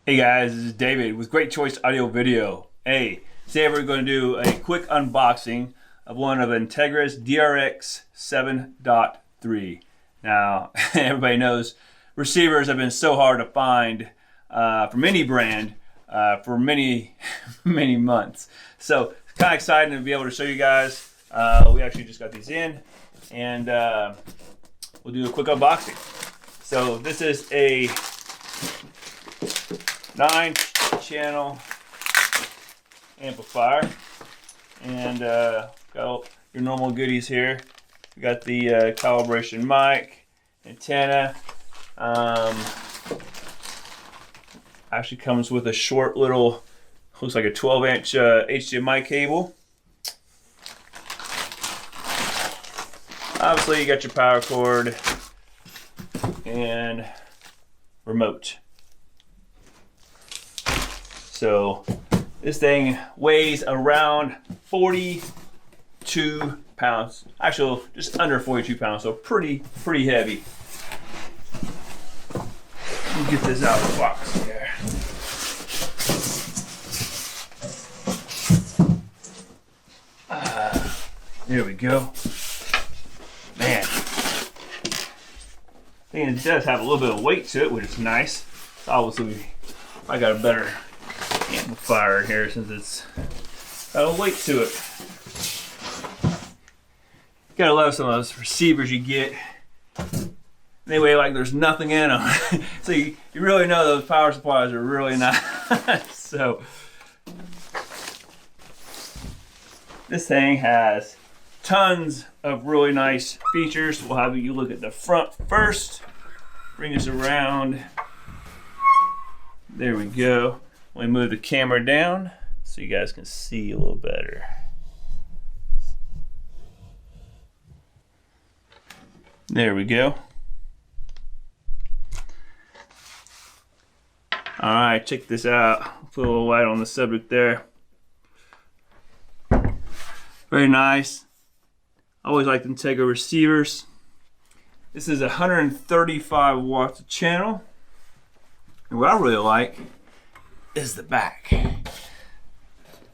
Hey guys, this is David with Great Choice Audio Video. Hey, today we're going to do a quick unboxing of one of Integra's DRX-7.3. Now, everybody knows receivers have been so hard to find from any brand for many months. So it's kind of exciting to be able to show you guys. We actually just got these in, and we'll do a quick unboxing. So this is a 9-channel amplifier, and got your normal goodies here. We got the calibration mic, antenna. Actually comes with a short little, looks like a 12-inch HDMI cable. Obviously, you got your power cord and remote. So this thing weighs around 42 pounds. Actually, just under 42 pounds, so pretty heavy. Let me get this out of the box here. There we go. Man, I think it does have a little bit of weight to it, which is nice. So obviously, I got a better amplifier here since it's got a weight to it. Gotta love some of those receivers you get. They weigh like there's nothing in them. So you really know those power supplies are really nice. So this thing has tons of really nice features. We'll have you look at the front first. Bring us around. There we go. We move the camera down so you guys can see a little better. There we go. All right, check this out. Put a little light on the subject there. Very nice. I always like the Integra receivers. This is 135 watts a channel. And what I really like is the back.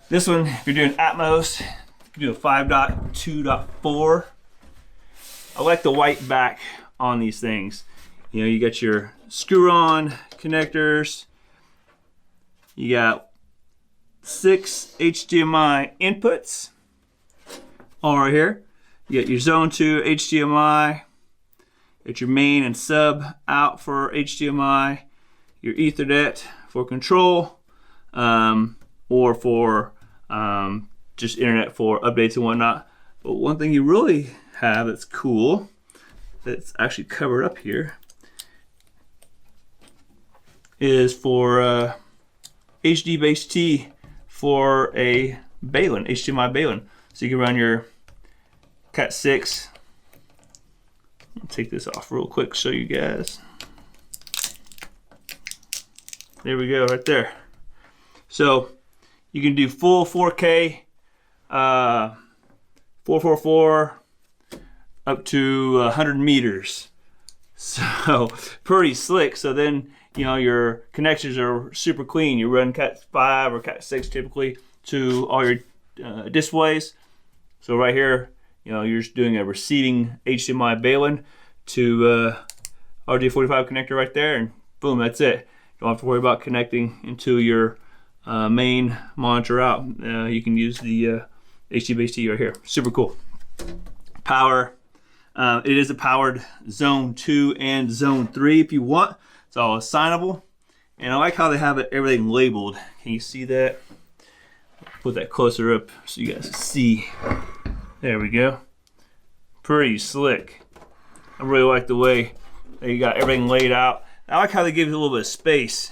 This one, if you're doing Atmos, you can do a 5.2.4. I like the white back on these things. You know, you got your screw-on connectors. You got 6 HDMI inputs all right here. You got your zone 2 HDMI. Got your main and sub out for HDMI. Your Ethernet for control, or for just internet for updates and whatnot. But one thing you really have that's cool, that's actually covered up here, is for HD base T for a Balun, HDMI Balun. So you can run your Cat 6. I'll take this off real quick, show you guys. There we go, right there. So you can do full 4K, 444, up to 100 meters. So pretty slick. So then, you know, your connections are super clean. You run Cat 5 or Cat 6 typically to all your displays. So right here, you know, you're just doing a receiving HDMI Balun to RJ45 connector right there, and boom, that's it. Don't have to worry about connecting into your main monitor out. You can use the HD base T right here. Super cool. Power. It is a powered zone 2 and zone 3 if you want. It's all assignable. And I like how they have everything labeled. Can you see that? Put that closer up so you guys can see. There we go. Pretty slick. I really like the way they got everything laid out. I like how they give you a little bit of space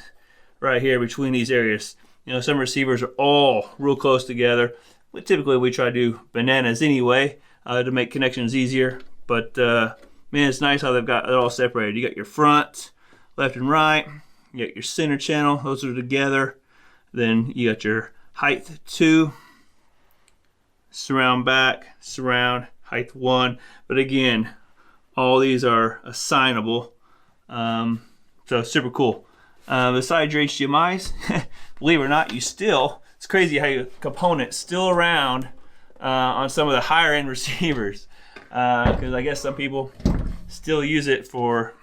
right here between these areas. You know, some receivers are all real close together. But typically we try to do bananas anyway to make connections easier. But man, it's nice how they've got it all separated. You got your front, left and right. You got your center channel. Those are together. Then you got your height 2, surround back, surround, height 1. But again, all these are assignable. So super cool. besides your HDMIs, believe it or not, it's crazy how your components still around on some of the higher end receivers, because I guess some people still use it for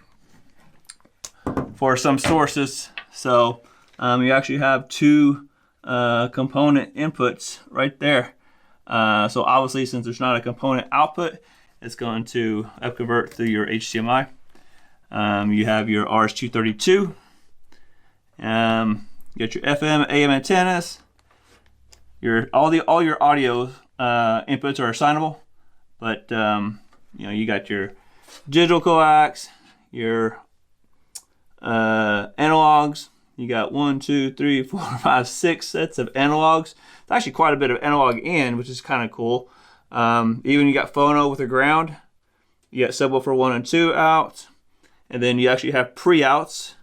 some sources. So you actually have two component inputs right there. So obviously, since there's not a component output, it's going to upconvert through your HDMI. You have your RS-232. You got your FM, AM antennas. All your audio inputs are assignable, but you got your digital coax, your analogs. You got 1, 2, 3, 4, 5, 6 sets of analogs. It's actually quite a bit of analog in, which is kind of cool. Even you got phono with a ground. You got subwoofer 1 and 2 out, and then you actually have pre-outs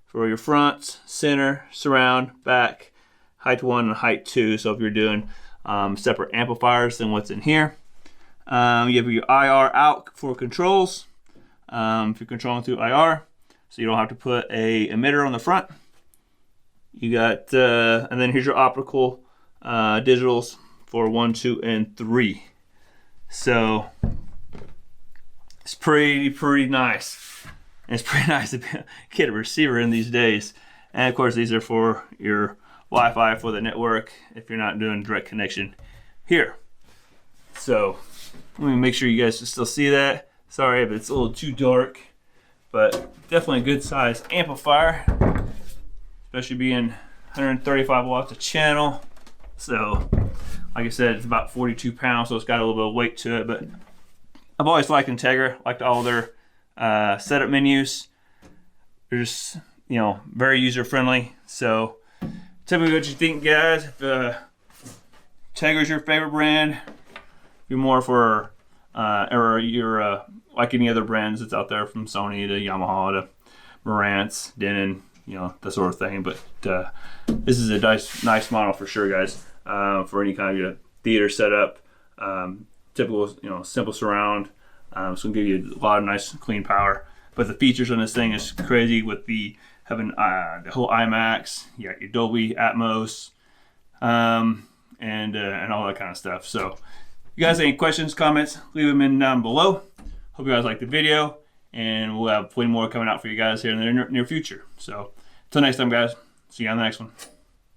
for your front, center, surround, back, height 1 and height 2. So if you're doing separate amplifiers than what's in here, you have your IR out for controls. If you're controlling through IR, so you don't have to put a emitter on the front. You got, and then here's your optical digitals for 1, 2, and 3. So it's pretty nice. And it's pretty nice to get a receiver in these days. And of course, these are for your Wi-Fi for the network if you're not doing direct connection here. So let me make sure you guys can still see that. Sorry if it's a little too dark, but definitely a good size amplifier, especially being 135 watts a channel. So like I said, it's about 42 pounds, so it's got a little bit of weight to it. But I've always liked Integra, liked all their setup menus. They're just, very user friendly. So tell me what you think, guys. If Integra is your favorite brand, if you're more for or you're like any other brands that's out there, from Sony to Yamaha to Marantz, Denon, that sort of thing. But this is a nice model for sure, guys. For any kind of theater setup, typical, simple surround. It's gonna give you a lot of nice, clean power. But the features on this thing is crazy with having the whole IMAX. You got your Dolby Atmos, and all that kind of stuff. So, if you guys have any questions, comments, leave them in down below. Hope you guys liked the video, and we'll have plenty more coming out for you guys here in the near future. So, until next time, guys. See you on the next one.